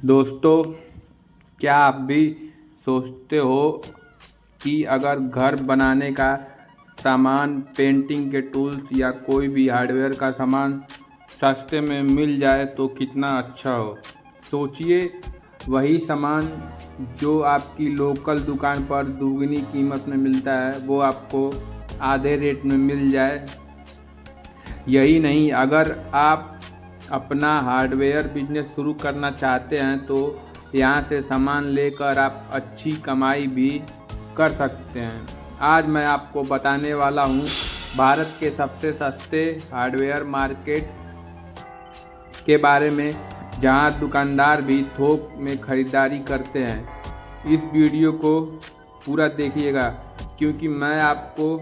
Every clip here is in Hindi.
दोस्तों, क्या आप भी सोचते हो कि अगर घर बनाने का सामान, पेंटिंग के टूल्स या कोई भी हार्डवेयर का सामान सस्ते में मिल जाए तो कितना अच्छा हो। सोचिए, वही सामान जो आपकी लोकल दुकान पर दुगनी कीमत में मिलता है वो आपको आधे रेट में मिल जाए। यही नहीं, अगर आप अपना हार्डवेयर बिजनेस शुरू करना चाहते हैं तो यहाँ से सामान लेकर आप अच्छी कमाई भी कर सकते हैं। आज मैं आपको बताने वाला हूँ भारत के सबसे सस्ते हार्डवेयर मार्केट के बारे में, जहाँ दुकानदार भी थोक में खरीदारी करते हैं। इस वीडियो को पूरा देखिएगा क्योंकि मैं आपको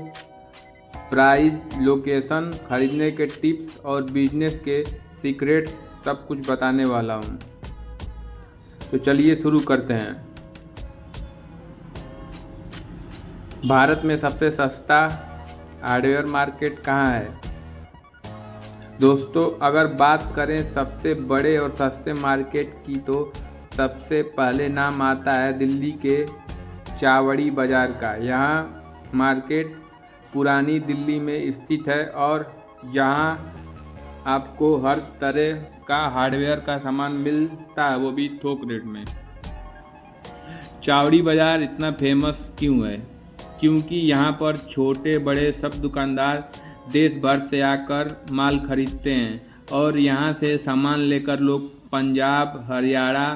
प्राइस, लोकेशन, खरीदने के टिप्स और बिजनेस के सीक्रेट सब कुछ बताने वाला हूँ। तो चलिए शुरू करते हैं। भारत में सबसे सस्ता हार्डवेयर मार्केट कहाँ है? दोस्तों, अगर बात करें सबसे बड़े और सस्ते मार्केट की तो सबसे पहले नाम आता है दिल्ली के चावड़ी बाज़ार का। यहाँ मार्केट पुरानी दिल्ली में स्थित है और यहाँ आपको हर तरह का हार्डवेयर का सामान मिलता है, वो भी थोक रेट में। चावड़ी बाज़ार इतना फेमस क्यों है? क्योंकि यहाँ पर छोटे बड़े सब दुकानदार देश भर से आकर माल खरीदते हैं और यहाँ से सामान लेकर लोग पंजाब, हरियाणा,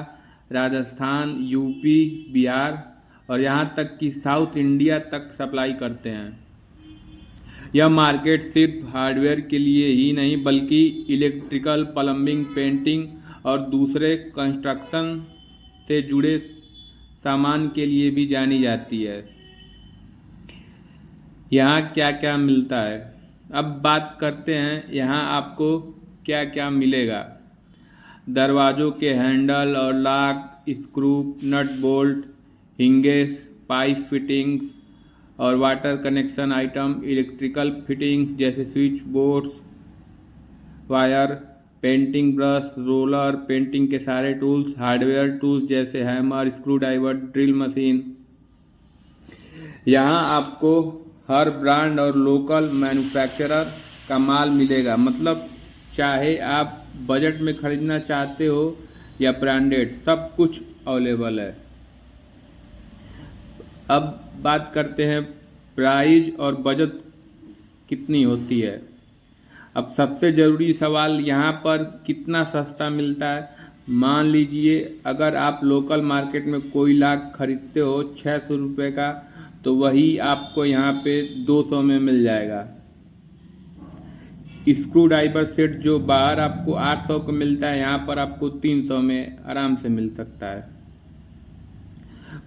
राजस्थान, यूपी, बिहार और यहाँ तक कि साउथ इंडिया तक सप्लाई करते हैं। यह मार्केट सिर्फ हार्डवेयर के लिए ही नहीं बल्कि इलेक्ट्रिकल, प्लम्बिंग, पेंटिंग और दूसरे कंस्ट्रक्शन से जुड़े सामान के लिए भी जानी जाती है। यहाँ क्या क्या मिलता है, अब बात करते हैं यहाँ आपको क्या क्या मिलेगा। दरवाज़ों के हैंडल और lock, screw, nut bolt, hinges, pipe fittings और water connection item, electrical fittings जैसे switch boards, wire, painting brush, roller, painting के सारे टूल्स, हार्डवेयर टूल्स जैसे hammer, screw driver, drill machine. यहाँ आपको हर ब्रांड और लोकल मैन्युफैक्चरर का माल मिलेगा। मतलब चाहे आप बजट में खरीदना चाहते हो या ब्रांडेड, सब कुछ अवेलेबल है। अब बात करते हैं प्राइस और बजट कितनी होती है। अब सबसे ज़रूरी सवाल यहाँ पर कितना सस्ता मिलता है। मान लीजिए अगर आप लोकल मार्केट में कोई लाख खरीदते हो 600 रुपये का, तो वही आपको यहाँ पे 200 में मिल जाएगा। स्क्रू ड्राइवर सेट जो बाहर आपको 800 का मिलता है, यहाँ पर आपको 300 में आराम से मिल सकता है।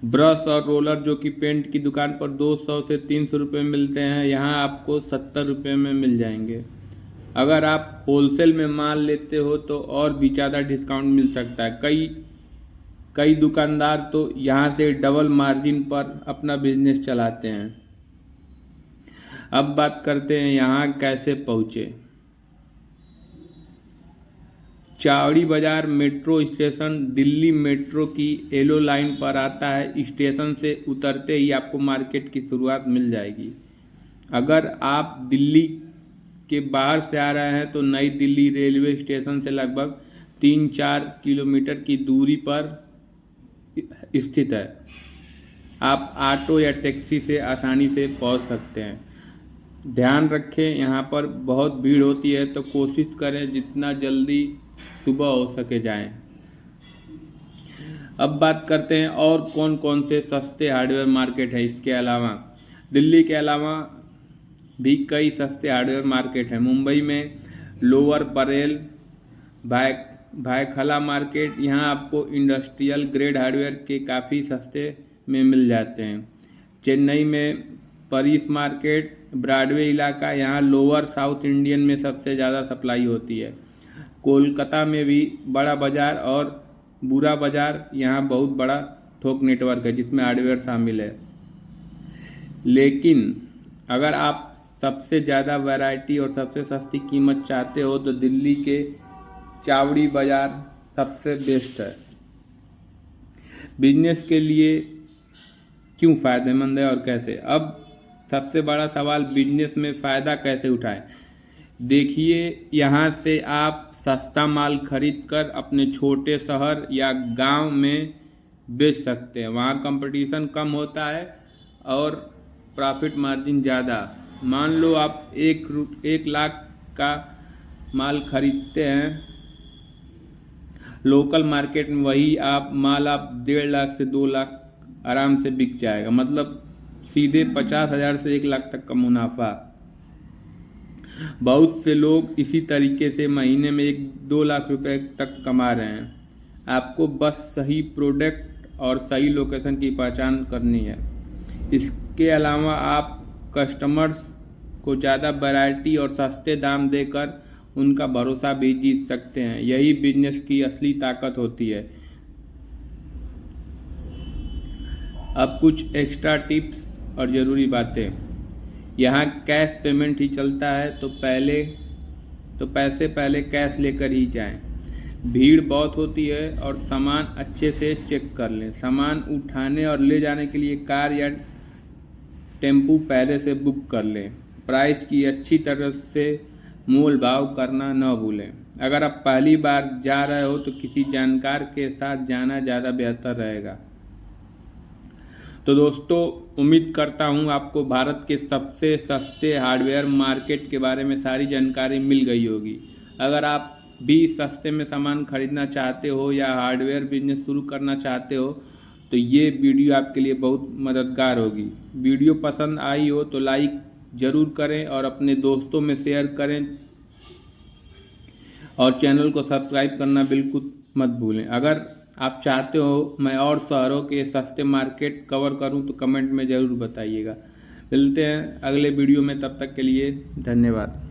ब्रश और रोलर जो कि पेंट की दुकान पर 200 से 300 रुपये मिलते हैं, यहाँ आपको 70 रुपये में मिल जाएंगे। अगर आप होलसेल में माल लेते हो तो और भी ज़्यादा डिस्काउंट मिल सकता है। कई दुकानदार तो यहाँ से डबल मार्जिन पर अपना बिजनेस चलाते हैं। अब बात करते हैं यहाँ कैसे पहुँचे। चावड़ी बाज़ार मेट्रो स्टेशन दिल्ली मेट्रो की येलो लाइन पर आता है। स्टेशन से उतरते ही आपको मार्केट की शुरुआत मिल जाएगी। अगर आप दिल्ली के बाहर से आ रहे हैं तो नई दिल्ली रेलवे स्टेशन से लगभग 3-4 किलोमीटर की दूरी पर स्थित है। आप ऑटो या टैक्सी से आसानी से पहुंच सकते हैं। ध्यान रखें, यहाँ पर बहुत भीड़ होती है तो कोशिश करें जितना जल्दी सुबह हो सके जाएं। अब बात करते हैं और कौन कौन से सस्ते हार्डवेयर मार्केट है। इसके अलावा दिल्ली के अलावा भी कई सस्ते हार्डवेयर मार्केट हैं। मुंबई में लोअर परेल, भायखला मार्केट, यहाँ आपको इंडस्ट्रियल ग्रेड हार्डवेयर के काफ़ी सस्ते में मिल जाते हैं। चेन्नई में परीस मार्केट, ब्रॉडवे इलाका, यहाँ लोअर साउथ इंडियन में सबसे ज़्यादा सप्लाई होती है। कोलकाता में भी बड़ा बाज़ार और बुरा बाज़ार, यहाँ बहुत बड़ा थोक नेटवर्क है जिसमें हार्डवेयर शामिल है। लेकिन अगर आप सबसे ज़्यादा वैरायटी और सबसे सस्ती कीमत चाहते हो तो दिल्ली के चावड़ी बाज़ार सबसे बेस्ट है। बिजनेस के लिए क्यों फ़ायदेमंद है और कैसे। अब सबसे बड़ा सवाल, बिजनेस में फ़ायदा कैसे उठाएं। देखिए, यहाँ से आप सस्ता माल खरीद कर अपने छोटे शहर या गांव में बेच सकते हैं। वहाँ कंपटीशन कम होता है और प्रॉफिट मार्जिन ज़्यादा। मान लो आप 1 लाख का माल खरीदते हैं लोकल मार्केट में, वही आप 1.5 लाख से 2 लाख आराम से बिक जाएगा। मतलब सीधे 50,000 से 1 लाख तक का मुनाफा। बहुत से लोग इसी तरीके से महीने में 1-2 लाख रुपए तक कमा रहे हैं। आपको बस सही प्रोडक्ट और सही लोकेशन की पहचान करनी है। इसके अलावा आप कस्टमर्स को ज़्यादा वैरायटी और सस्ते दाम देकर उनका भरोसा भी जीत सकते हैं। यही बिजनेस की असली ताकत होती है। अब कुछ एक्स्ट्रा टिप्स और ज़रूरी बातें। यहाँ कैश पेमेंट ही चलता है, तो पैसे पहले कैश लेकर ही जाएं। भीड़ बहुत होती है और सामान अच्छे से चेक कर लें। सामान उठाने और ले जाने के लिए कार या टेम्पू पहले से बुक कर लें। प्राइस की अच्छी तरह से मोल भाव करना न भूलें। अगर आप पहली बार जा रहे हो तो किसी जानकार के साथ जाना ज़्यादा बेहतर रहेगा। तो दोस्तों, उम्मीद करता हूँ आपको भारत के सबसे सस्ते हार्डवेयर मार्केट के बारे में सारी जानकारी मिल गई होगी। अगर आप भी सस्ते में सामान खरीदना चाहते हो या हार्डवेयर बिजनेस शुरू करना चाहते हो तो ये वीडियो आपके लिए बहुत मददगार होगी। वीडियो पसंद आई हो तो लाइक ज़रूर करें और अपने दोस्तों में शेयर करें और चैनल को सब्सक्राइब करना बिल्कुल मत भूलें। अगर आप चाहते हो मैं और शहरों के सस्ते मार्केट कवर करूं तो कमेंट में ज़रूर बताइएगा। मिलते हैं अगले वीडियो में, तब तक के लिए धन्यवाद।